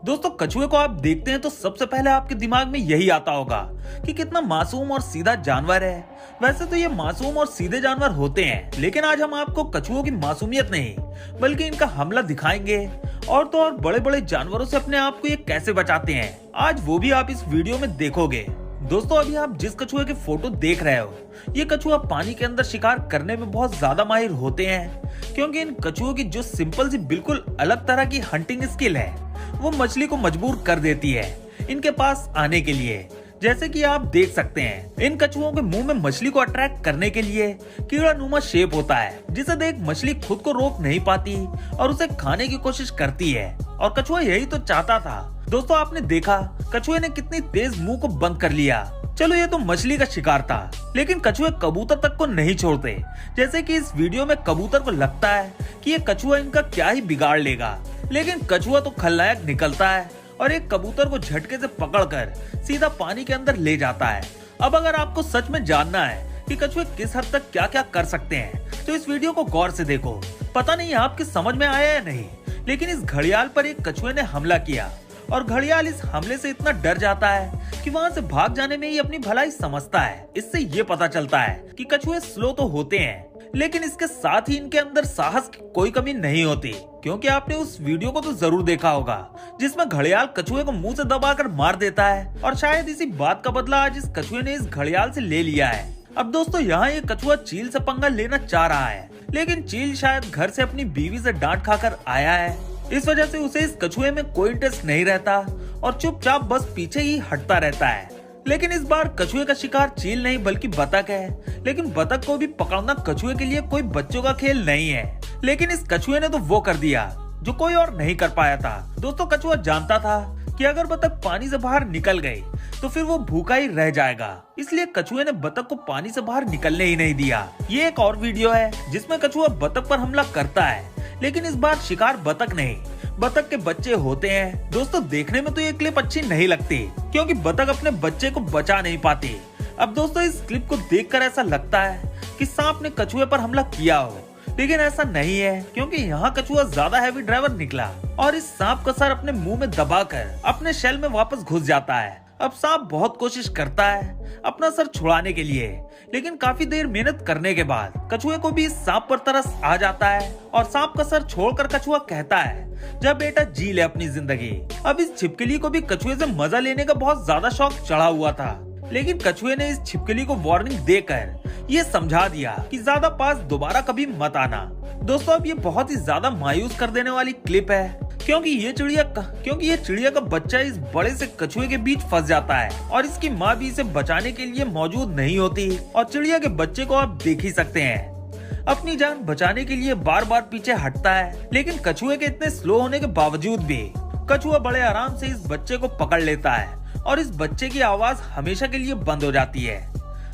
दोस्तों कछुए को आप देखते हैं तो सबसे पहले आपके दिमाग में यही आता होगा कि कितना मासूम और सीधा जानवर है। वैसे तो ये मासूम और सीधे जानवर होते हैं, लेकिन आज हम आपको कछुओं की मासूमियत नहीं बल्कि इनका हमला दिखाएंगे और तो और बड़े बड़े जानवरों से अपने आप को ये कैसे बचाते हैं, आज वो भी आप इस वीडियो में देखोगे। दोस्तों अभी आप जिस कछुए की फोटो देख रहे हो, ये कछुआ पानी के अंदर शिकार करने में बहुत ज्यादा माहिर होते हैं, क्योंकि इन कछुओं की जो सिंपल सी बिल्कुल अलग तरह की हंटिंग स्किल है वो मछली को मजबूर कर देती है इनके पास आने के लिए। जैसे कि आप देख सकते हैं इन कछुओं के मुंह में मछली को अट्रैक्ट करने के लिए कीड़ानुमा शेप होता है, जिसे देख मछली खुद को रोक नहीं पाती और उसे खाने की कोशिश करती है, और कछुआ यही तो चाहता था। दोस्तों आपने देखा कछुए ने कितनी तेज मुंह को बंद कर लिया। चलो ये तो मछली का शिकार था, लेकिन कछुए कबूतर तक को नहीं छोड़ते। जैसे कि इस वीडियो में कबूतर को लगता है कि ये कछुआ इनका क्या ही बिगाड़ लेगा, लेकिन कछुआ तो खलनायक निकलता है और एक कबूतर को झटके से पकड़कर सीधा पानी के अंदर ले जाता है। अब अगर आपको सच में जानना है कि कछुए किस हद तक क्या क्या कर सकते हैं तो इस वीडियो को गौर से देखो। पता नहीं आपके समझ में आया या नहीं, लेकिन इस घड़ियाल पर एक कछुए ने हमला किया और घड़ियाल इस हमले से इतना डर जाता है कि वहाँ से भाग जाने में ही अपनी भलाई समझता है। इससे ये पता चलता है कि कछुए स्लो तो होते हैं, लेकिन इसके साथ ही इनके अंदर साहस की कोई कमी नहीं होती, क्योंकि आपने उस वीडियो को तो जरूर देखा होगा जिसमें घड़ियाल कछुए को मुंह से दबाकर मार देता है, और शायद इसी बात का बदला आज इस कछुए ने इस घड़ियाल से ले लिया है। अब दोस्तों यहाँ ये कछुआ चील से पंगा लेना चाह रहा है, लेकिन चील शायद घर से अपनी बीवी से डांट खाकर आया है, इस वजह से उसे इस कछुए में कोई इंटरेस्ट नहीं रहता और चुपचाप बस पीछे ही हटता रहता है। लेकिन इस बार कछुए का शिकार चील नहीं बल्कि बतख है, लेकिन बतख को भी पकड़ना कछुए के लिए कोई बच्चों का खेल नहीं है, लेकिन इस कछुए ने तो वो कर दिया जो कोई और नहीं कर पाया था। दोस्तों कछुआ जानता था कि अगर बतख पानी से बाहर निकल गई तो फिर वो भूखा ही रह जाएगा, इसलिए कछुए ने बतख को पानी से बाहर निकलने ही नहीं दिया। ये एक और वीडियो है जिसमें कछुआ बतख पर हमला करता है, लेकिन इस बार शिकार बतख नहीं बतख के बच्चे होते हैं। दोस्तों देखने में तो ये क्लिप अच्छी नहीं लगती, क्योंकि बतख अपने बच्चे को बचा नहीं पाती। अब दोस्तों इस क्लिप को देखकर ऐसा लगता है कि सांप ने कछुए पर हमला किया हो, लेकिन ऐसा नहीं है, क्योंकि यहाँ कछुआ ज्यादा हैवी ड्राइवर निकला और इस सांप का सर अपने मुंह में दबाकर अपने शेल में वापस घुस जाता है। अब सांप बहुत कोशिश करता है अपना सर छुड़ाने के लिए, लेकिन काफी देर मेहनत करने के बाद कछुए को भी इस सांप पर तरस आ जाता है और सांप का सर छोड़कर कछुआ कहता है, जब बेटा जी ले अपनी जिंदगी। अब इस छिपकली को भी कछुए से मजा लेने का बहुत ज्यादा शौक चढ़ा हुआ था, लेकिन कछुए ने इस छिपकली को वार्निंग देकर ये समझा दिया कि ज्यादा पास दोबारा कभी मत आना। दोस्तों अब ये बहुत ही ज्यादा मायूस कर देने वाली क्लिप है, क्योंकि ये चिड़िया का बच्चा इस बड़े से कछुए के बीच फंस जाता है और इसकी माँ भी इसे बचाने के लिए मौजूद नहीं होती, और चिड़िया के बच्चे को आप देख ही सकते हैं अपनी जान बचाने के लिए बार बार पीछे हटता है, लेकिन कछुए के इतने स्लो होने के बावजूद भी कछुआ बड़े आराम से इस बच्चे को पकड़ लेता है और इस बच्चे की आवाज हमेशा के लिए बंद हो जाती है।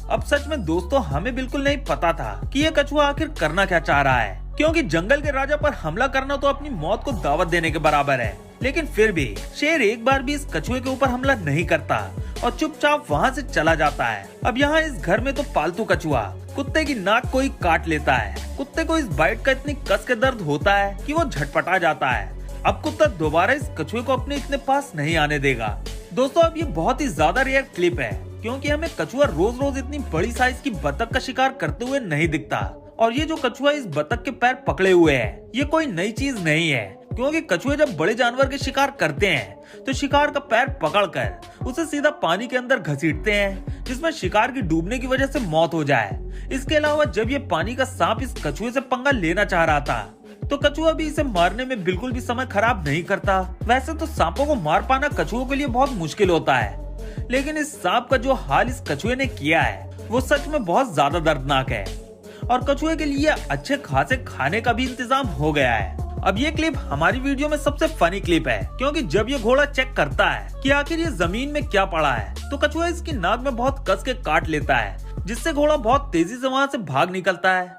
अब सच में दोस्तों हमें बिल्कुल नहीं पता था कि ये कछुआ आखिर करना क्या चाह रहा है, क्योंकि जंगल के राजा पर हमला करना तो अपनी मौत को दावत देने के बराबर है, लेकिन फिर भी शेर एक बार भी इस कछुए के ऊपर हमला नहीं करता और चुपचाप वहाँ से चला जाता है। अब यहाँ इस घर में तो पालतू कछुआ कुत्ते की नाक को ही काट लेता है। कुत्ते को इस बाइट का इतनी कस के दर्द होता है कि वो झटपटा जाता है। अब कुत्ता दोबारा इस कछुए को अपने इतने पास नहीं आने देगा। दोस्तों अब ये बहुत ही ज्यादा रेयर क्लिप है, क्योंकि हमें कछुआ रोज रोज इतनी बड़ी साइज की बतख का शिकार करते हुए नहीं दिखता, और ये जो कछुआ इस बतख के पैर पकड़े हुए है ये कोई नई चीज नहीं है, क्योंकि कछुए जब बड़े जानवर के शिकार करते हैं तो शिकार का पैर पकड़कर उसे सीधा पानी के अंदर घसीटते हैं, जिसमें शिकार की डूबने की वजह से मौत हो जाए। इसके अलावा जब ये पानी का सांप इस कछुए से पंगा लेना चाह रहा था तो कछुआ भी इसे मारने में बिल्कुल भी समय खराब नहीं करता। वैसे तो सांपों को मार पाना कछुओं के लिए बहुत मुश्किल होता है, लेकिन इस सांप का जो हाल इस कछुए ने किया है वो सच में बहुत ज्यादा दर्दनाक है, और कछुए के लिए अच्छे खासे खाने का भी इंतजाम हो गया है। अब ये क्लिप हमारी वीडियो में सबसे फनी क्लिप है, क्योंकि जब ये घोड़ा चेक करता है कि आखिर ये जमीन में क्या पड़ा है तो कछुआ इसकी नाक में बहुत कस के काट लेता है, जिससे घोड़ा बहुत तेजी से वहाँ से भाग निकलता है।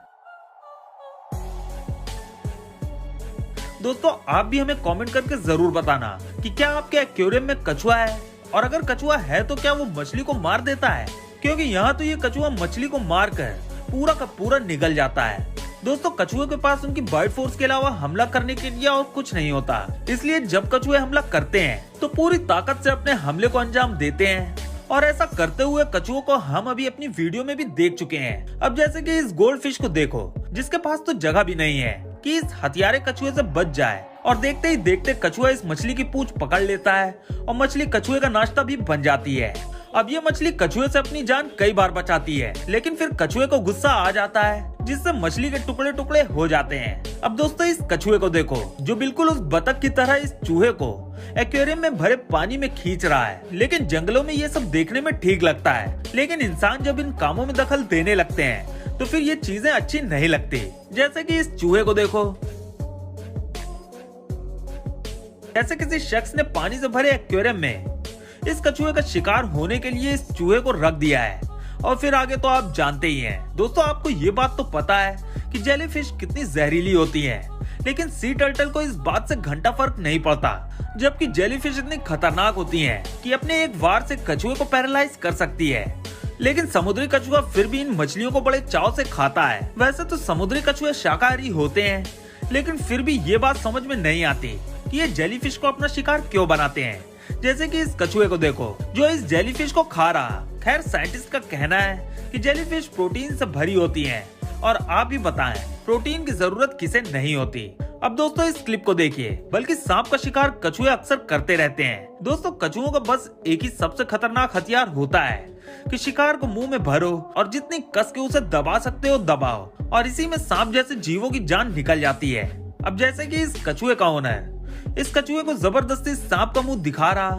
दोस्तों आप भी हमें कमेंट करके जरूर बताना कि क्या आपके एक्वेरियम में कछुआ है, और अगर कछुआ है तो क्या वो मछली को मार देता है, क्योंकि यहाँ तो ये कछुआ मछली को मार कर पूरा का पूरा निगल जाता है। दोस्तों कछुए के पास उनकी बाइट फोर्स के अलावा हमला करने के लिए और कुछ नहीं होता, इसलिए जब कछुए हमला करते हैं तो पूरी ताकत से अपने हमले को अंजाम देते हैं। और ऐसा करते हुए कछुओं को हम अभी अपनी वीडियो में भी देख चुके हैं। अब जैसे कि इस गोल्ड फिश को देखो, जिसके पास तो जगह भी नहीं है कि इस हथियारे कछुए से बच जाए, और देखते ही देखते कछुआ इस मछली की पूंछ पकड़ लेता है और मछली कछुए का नाश्ता भी बन जाती है। अब ये मछली कछुए से अपनी जान कई बार बचाती है, लेकिन फिर कछुए को गुस्सा आ जाता है, जिससे मछली के टुकड़े टुकड़े हो जाते हैं। अब दोस्तों इस कछुए को देखो, जो बिल्कुल उस बतख की तरह इस चूहे को एक्वेरियम में भरे पानी में खींच रहा है। लेकिन जंगलों में ये सब देखने में ठीक लगता है, लेकिन इंसान जब इन कामों में दखल देने लगते हैं तो फिर ये चीजें अच्छी नहीं लगती। जैसे कि इस चूहे को देखो, जैसे किसी शख्स ने पानी से भरे एक्वेरियम में इस कछुए का शिकार होने के लिए इस चूहे को रख दिया है, और फिर आगे तो आप जानते ही हैं। दोस्तों आपको ये बात तो पता है कि जेलीफिश कितनी जहरीली होती है, लेकिन सी टर्टल को इस बात से घंटा फर्क नहीं पड़ता, जबकि जेलीफिश इतनी खतरनाक होती हैं कि अपने एक वार से कछुए को पैरालाइज कर सकती है। लेकिन समुद्री कछुआ फिर भी इन मछलियों को बड़े चाव से खाता है। वैसे तो समुद्री कछुए शाकाहारी होते हैं, लेकिन फिर भी ये बात समझ में नहीं आती कि ये जेलीफिश को अपना शिकार क्यों बनाते हैं। जैसे कि इस कछुए को देखो, जो इस जेलीफिश को खा रहा। खैर साइंटिस्ट का कहना है कि जेलीफिश प्रोटीन से भरी होती हैं, और आप ही बताएं प्रोटीन की जरूरत किसे नहीं होती। अब दोस्तों इस क्लिप को देखिए, बल्कि सांप का शिकार कछुए अक्सर करते रहते हैं। दोस्तों कछुओं का बस एक ही सबसे खतरनाक हथियार होता है कि शिकार को मुंह में भरो और जितनी कस के उसे दबा सकते हो दबाओ, और इसी में सांप जैसे जीवों की जान निकल जाती है। अब जैसे कि इस कछुए का ओनर इस कछुए को जबरदस्ती सांप का मुंह दिखा रहा,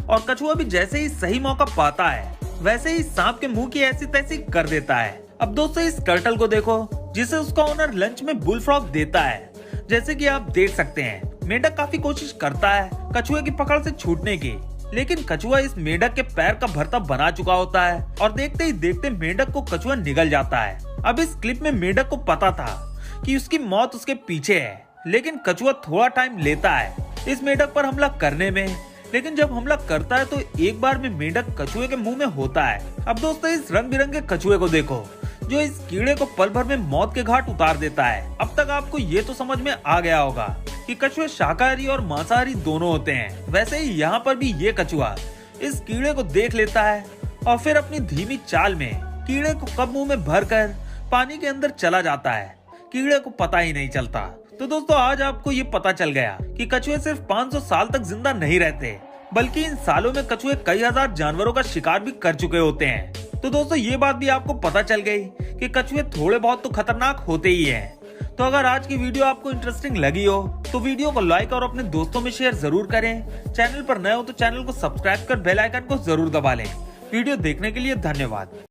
और कछुआ भी जैसे ही सही मौका पाता है वैसे ही सांप के मुंह की ऐसी तैसी कर देता है। अब दोस्तों इस टर्टल को देखो, जिसे उसका ओनर लंच में बुल फ्रॉग देता है। जैसे कि आप देख सकते हैं मेंढक काफी कोशिश करता है कछुए की पकड़ से छूटने की, लेकिन कछुआ इस मेंढक के पैर का भरता बना चुका होता है, और देखते ही देखते मेंढक को कछुआ निगल जाता है। अब इस क्लिप में मेंढक को पता था कि उसकी मौत उसके पीछे है, लेकिन कछुआ थोड़ा टाइम लेता है इस मेंढक पर हमला करने में। लेकिन जब हमला करता है तो एक बार में मेंढक कछुए के मुंह में होता है। अब दोस्तों इस रंग बिरंगे कछुए को देखो, जो इस कीड़े को पल भर में मौत के घाट उतार देता है। अब तक आपको ये तो समझ में आ गया होगा कि कछुए शाकाहारी और मांसाहारी दोनों होते हैं। वैसे ही यहाँ पर भी ये कछुआ इस कीड़े को देख लेता है, और फिर अपनी धीमी चाल में कीड़े को कब मुंह में भर कर पानी के अंदर चला जाता है, कीड़े को पता ही नहीं चलता। तो दोस्तों आज आपको ये पता चल गया कि कछुए सिर्फ 500 साल तक जिंदा नहीं रहते, बल्कि इन सालों में कछुए कई हजार जानवरों का शिकार भी कर चुके होते हैं। तो दोस्तों ये बात भी आपको पता चल गई कि कछुए थोड़े बहुत तो खतरनाक होते ही हैं। तो अगर आज की वीडियो आपको इंटरेस्टिंग लगी हो तो वीडियो को लाइक और अपने दोस्तों में शेयर जरूर करें। चैनल पर नए हो तो चैनल को सब्सक्राइब कर बेल आइकन को जरूर दबा लें। वीडियो देखने के लिए धन्यवाद।